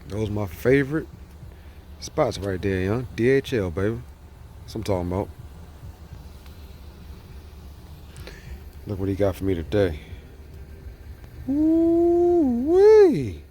Those my favorite spots right there, young. DHL, baby. That's what I'm talking about. Look what he got for me today. Ooh-wee.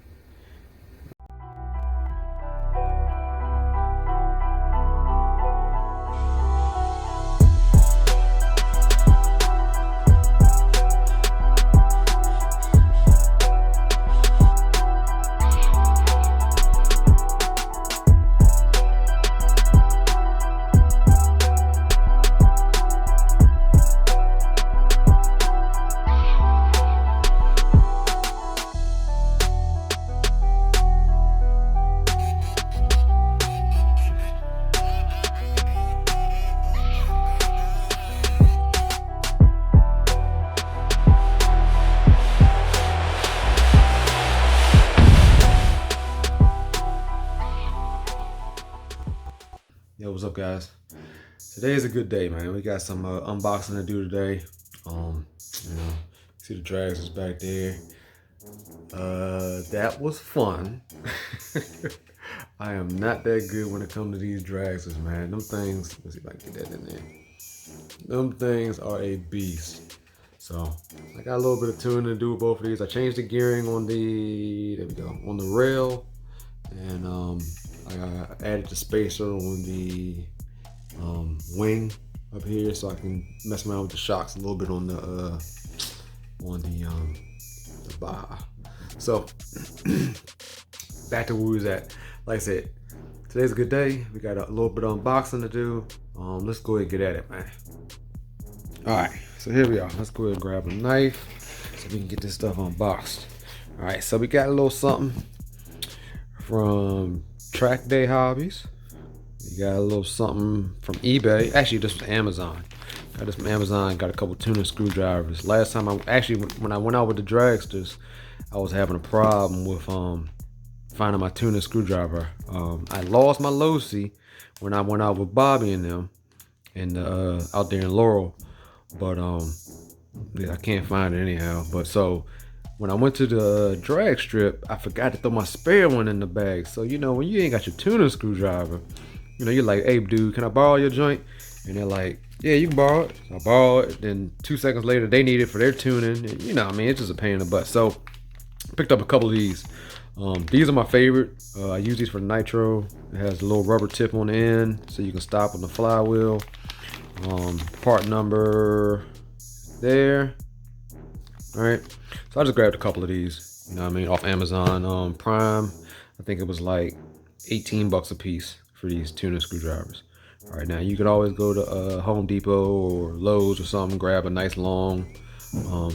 Yo, what's up, guys? Today is a good day, man. We got some unboxing to do today. You know, see the drags is back there. That was fun. I am not that good when it comes to these drags, man. Them things, let's see if I can get that in there. Them things are a beast. So I got a little bit of tuning to do with both of these. I changed the gearing on the, there we go, on the rail, and I added the spacer on the wing up here, so I can mess around with the shocks a little bit on the bar. So back to where we was at. Like I said, today's a good day. We got a little bit of unboxing to do. Let's go ahead and get at it, man. All right, so here we are. Let's go ahead and grab a knife so we can get this stuff unboxed. All right, so we got a little something from Trackday Hobbies. We got a little something from eBay. Actually, this was Amazon. Got this from Amazon. Got a couple tuning screwdrivers. Last time when I went out with the dragsters, I was having a problem with finding my tuning screwdriver. I lost my Losi when I went out with Bobby and them, and out there in Laurel. But yeah, I can't find it anyhow. But so when I went to the drag strip, I forgot to throw my spare one in the bag. So, you know, when you ain't got your tuning screwdriver, you know, you're like, hey, dude, can I borrow your joint? And they're like, yeah, you can borrow it. So I borrow it. Then 2 seconds later, they need it for their tuning. And, you know, I mean, it's just a pain in the butt. So I picked up a couple of these. These are my favorite. I use these for nitro. It has a little rubber tip on the end, so you can stop on the flywheel. Part number there. All right, so I just grabbed a couple of these, you know what I mean, off Amazon Prime. I think it was like 18 bucks a piece for these tuning screwdrivers. All right, now you could always go to Home Depot or Lowe's or something, grab a nice long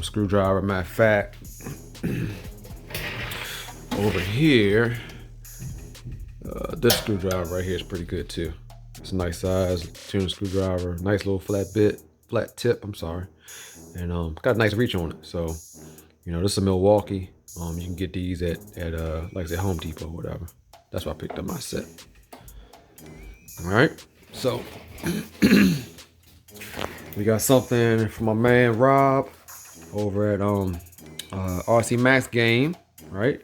screwdriver. Matter of fact, over here, this screwdriver right here is pretty good too. It's a nice size tuning screwdriver, nice little flat tip, I'm sorry. And got a nice reach on it. So, you know, this is a Milwaukee. You can get these at like I said, Home Depot or whatever. That's why I picked up my set. All right, so we got something from my man Rob over at Rcmax Gang, right?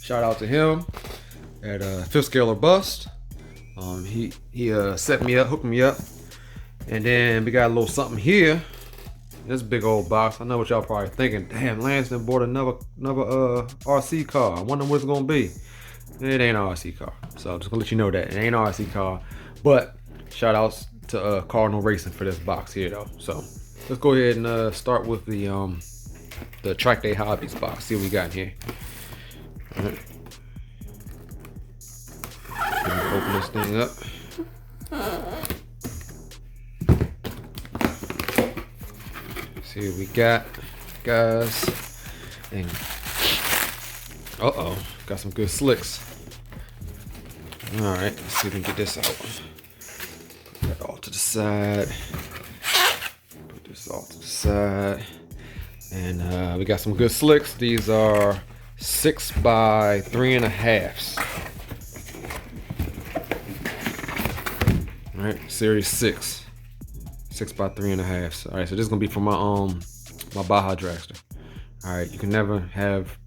Shout out to him at Fifth Scale or Bust. He set me up, hooked me up. And then we got a little something here. This big old box. I know what y'all probably thinking. Damn, Lanston bought another RC car. I wonder what it's gonna be. It ain't an RC car. So I'm just gonna let you know that it ain't an RC car. But shout outs to Cardinal Racing for this box here though. So let's go ahead and start with the Trackday Hobbies box. See what we got in here. All right. Open this thing up. See what we got, guys. And got some good slicks. All right, let's see if we can get this out. Put that all to the side. Put this all to the side. And we got some good slicks. These are 6 by 3.5. All right, series 6 by 3.5. All right, so this is gonna be for my my Baja dragster. All right, you can never have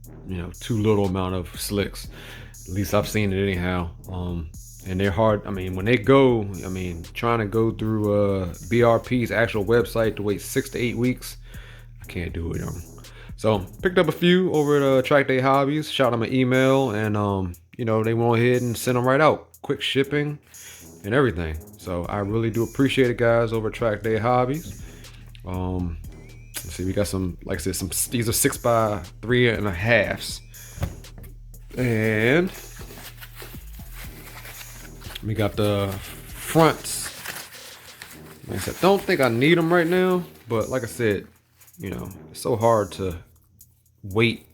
too little amount of slicks. At least I've seen it anyhow. And they're hard. I mean, when they go, trying to go through BRP's actual website to wait 6 to 8 weeks, I can't do it. So picked up a few over at Trackday Hobbies. Shot them an email, and they went ahead and sent them right out. Quick shipping and everything. So I really do appreciate it, guys, over at Trackday Hobbies. Let's see, we got some, like I said, these are 6x3.5s, and we got the fronts. Like I said, don't think I need them right now, but like I said, it's so hard to wait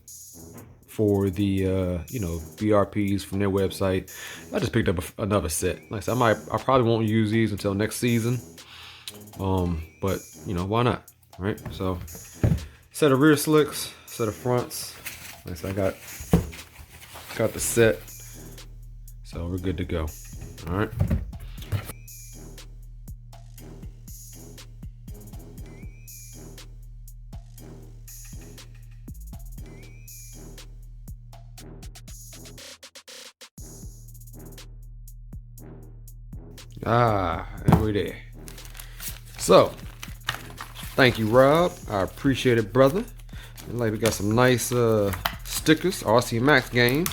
for the BRPs from their website. I just picked up another set. Like I said, I probably won't use these until next season, but why not, right? So set of rear slicks, set of fronts. Like I said, I got the set, so we're good to go. All right. And we're there. So, thank you, Rob. I appreciate it, brother. And like, we got some nice stickers, Rcmax Gang.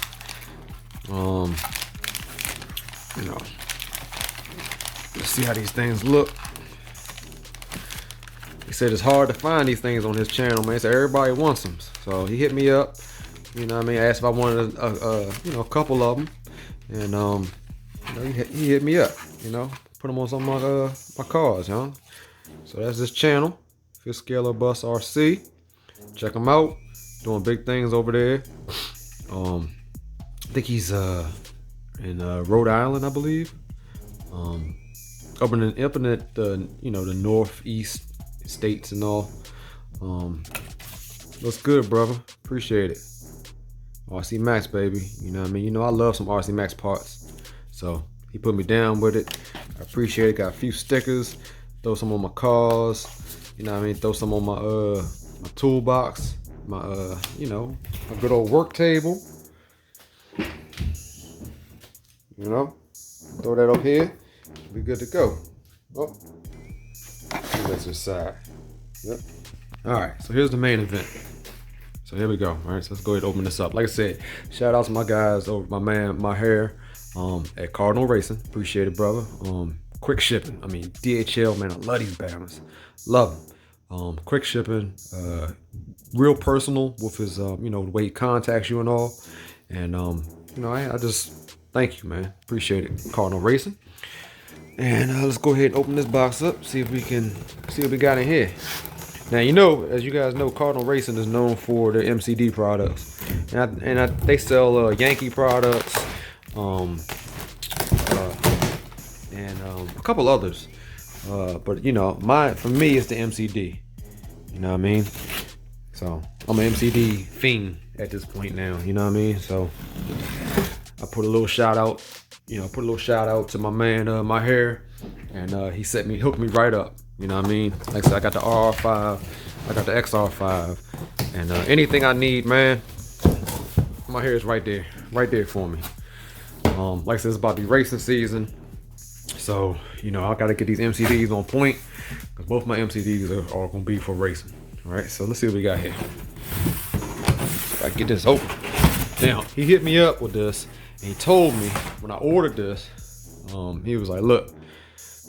Let's see how these things look. He said it's hard to find these things on his channel, man. So everybody wants them. So he hit me up. Asked if I wanted a couple of them, and he hit me up. Put them on some of my cars, So that's this channel, Fifth Scalar Bus RC. Check him out. Doing big things over there. I think he's in Rhode Island, I believe. Up in the northeast states and all. Looks good, brother. Appreciate it. RC Max, baby. I love some RC Max parts. So he put me down with it. I appreciate it. Got a few stickers. Throw some on my cars. Throw some on my toolbox. My my good old work table. Throw that up here. Be good to go. Oh, that's this side. Yep. All right. So here's the main event. So here we go. All right. So let's go ahead and open this up. Like I said, shout out to my guys over my hair at Cardinal Racing. Appreciate it, brother. Quick shipping. DHL, man. I love these banners. Love them. Quick shipping. Real personal with his the way he contacts you and all. And I just thank you, man. Appreciate it, Cardinal Racing. And let's go ahead and open this box up, see if we can see what we got in here. Now, as you guys know, Cardinal Racing is known for their MCD products, and they sell Yankee products, and a couple others. But for me, it's the MCD. You know what I mean? So I'm an MCD fiend at this point now. You know what I mean? So I put a little shout out. Put a little shout out to my man, my hair, and he hooked me right up. You know what I mean? Like I said, I got the RR5, I got the XR5, and anything I need, man, my hair is right there for me. Like I said, it's about to be racing season, so I gotta get these MCDs on point, because both my MCDs are gonna be for racing. All right, so let's see what we got here. If I get this open. Now, he hit me up with this. And he told me when I ordered this, he was like, look,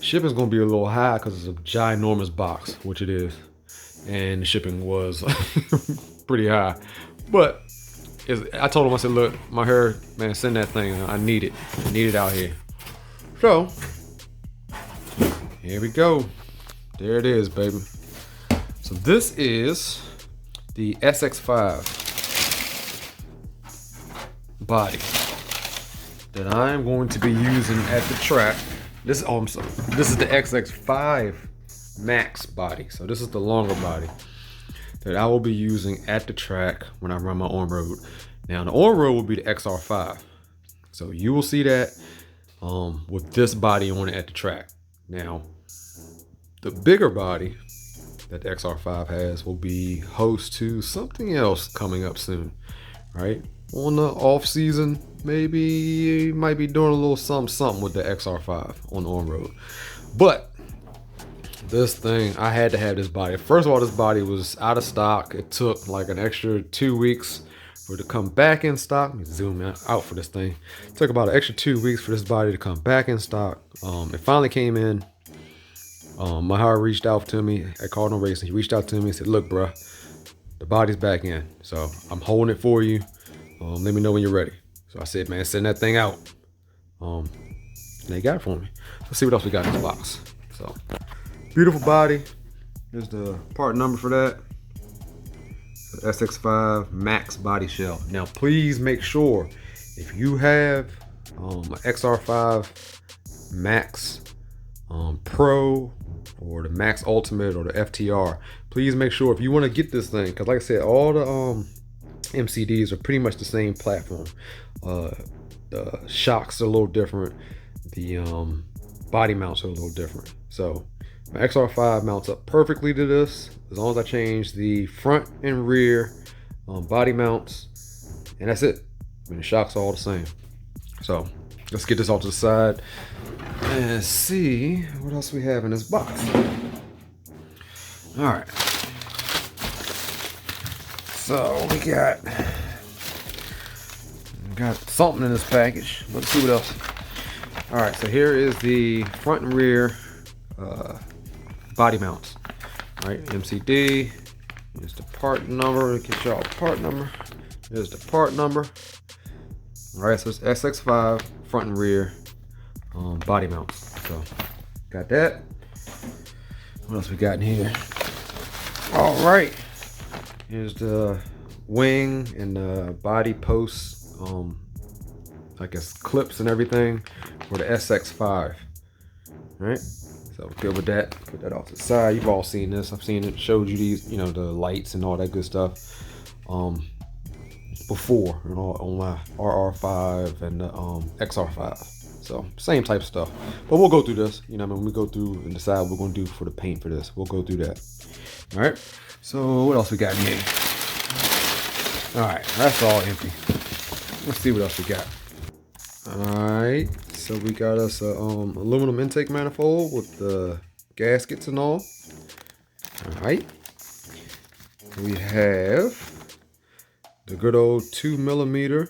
shipping's gonna be a little high because it's a ginormous box, which it is. And the shipping was pretty high. But I told him, I said, look, my hair, man, send that thing. I need it. I need it out here. So, here we go. There it is, baby. So this is the SX5 body that I'm going to be using at the track. This is the XS5 Max body. So this is the longer body that I will be using at the track when I run my on-road. Now the on-road will be the XR5. So you will see that with this body on it at the track. Now, the bigger body that the XR5 has will be host to something else coming up soon. right? On the off season, maybe you might be doing a little something with the XR5 on the on-road. But this thing, I had to have this body. First of all, this body was out of stock. It took like an extra 2 weeks for it to come back in stock. Let me zoom out for this thing. It took about an extra 2 weeks for this body to come back in stock. It finally came in. Mahar reached out to me at Cardinal Racing. He reached out to me and said, look, bruh, the body's back in. So I'm holding it for you. Let me know when you're ready. So I said, man, send that thing out. And they got it for me. Let's see what else we got in this box. So, beautiful body. Here's the part number for that. The SX5 Max body shell. Now, please make sure if you have an XR5 Max Pro or the Max Ultimate or the FTR, please make sure if you want to get this thing, because like I said, all the MCDs are pretty much the same platform. The shocks are a little different. The body mounts are a little different. So my XR5 mounts up perfectly to this as long as I change the front and rear body mounts, and that's it. I mean, the shocks are all the same. So let's get this off to the side and see what else we have in this box. All right. So we got something in this package. Let's see what else. All right, so here is the front and rear body mounts. All right, MCD. Here's the part number. Get y'all the part number. Here's the part number. All right, so it's SX5 front and rear body mounts. So got that. What else we got in here? All right, here's the wing and the body posts. I guess clips and everything for the SX5. Right, so good with that. Put that off to the side. You've all seen this. I've seen it. Showed you these, you know, the lights and all that good stuff before, you know, on my RR5 and the XR5. So same type of stuff. But we'll go through this. You know, when we go through and decide what we're gonna do for the paint for this, we'll go through that. All right. So what else we got in here? All right, that's all empty. Let's see what else we got. Alright, so we got us a aluminum intake manifold with the gaskets and all. Alright, we have the good old 2mm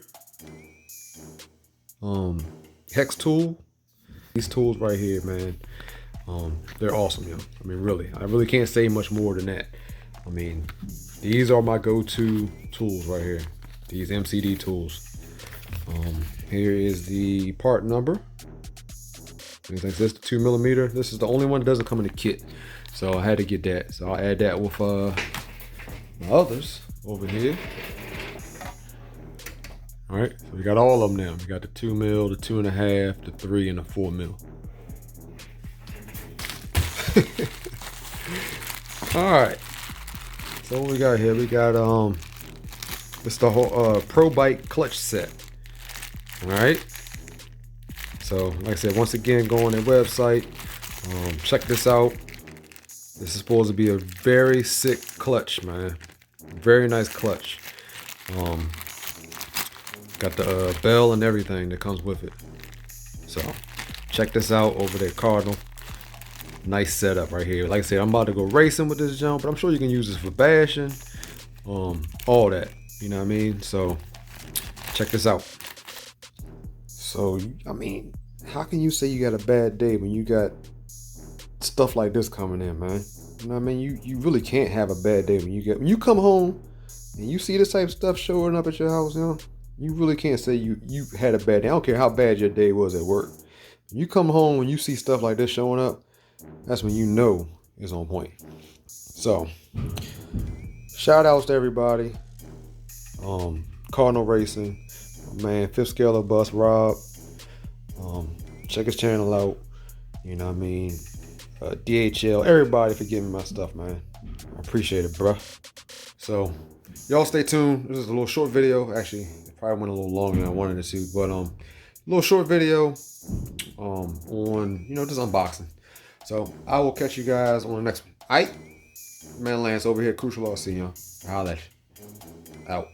hex tool. These tools right here, man, they're awesome, yo. I mean, really, I really can't say much more than that. I mean, these are my go-to tools right here. These MCD tools. Here is the part number. This is the 2mm. This is the only one that doesn't come in the kit, so I had to get that. So I'll add that with my others over here. All right, so we got all of them now. We got the 2mm, the 2.5, the 3, and the 4mm. All right. So what we got here? We got it's the whole Probite clutch set. All right, so like I said, once again, go on their website, check this out. This is supposed to be a very sick clutch, man. Very nice clutch. Got the bell and everything that comes with it. So check this out over there, Cardinal. Nice setup right here. Like I said, I'm about to go racing with this jump, but I'm sure you can use this for bashing, all that. You know what I mean? So check this out. So, I mean, how can you say you got a bad day when you got stuff like this coming in, man? You know what I mean? You really can't have a bad day when you come home and you see this type of stuff showing up at your house, you know? You really can't say you had a bad day. I don't care how bad your day was at work. When you come home and you see stuff like this showing up, that's when you know it's on point. So, shout outs to everybody. Cardinal Racing. Man, Fifth Scale of Bus, Rob. Check his channel out. You know what I mean? DHL, everybody for giving me my stuff, man. I appreciate it, bruh. So, y'all stay tuned. This is a little short video. Actually, it probably went a little longer than I wanted it to, but a little short video on, you know, just unboxing. So, I will catch you guys on the next one. Aight? Man, Lance over here, Crucial. I'll see y'all. Holla at you. Out.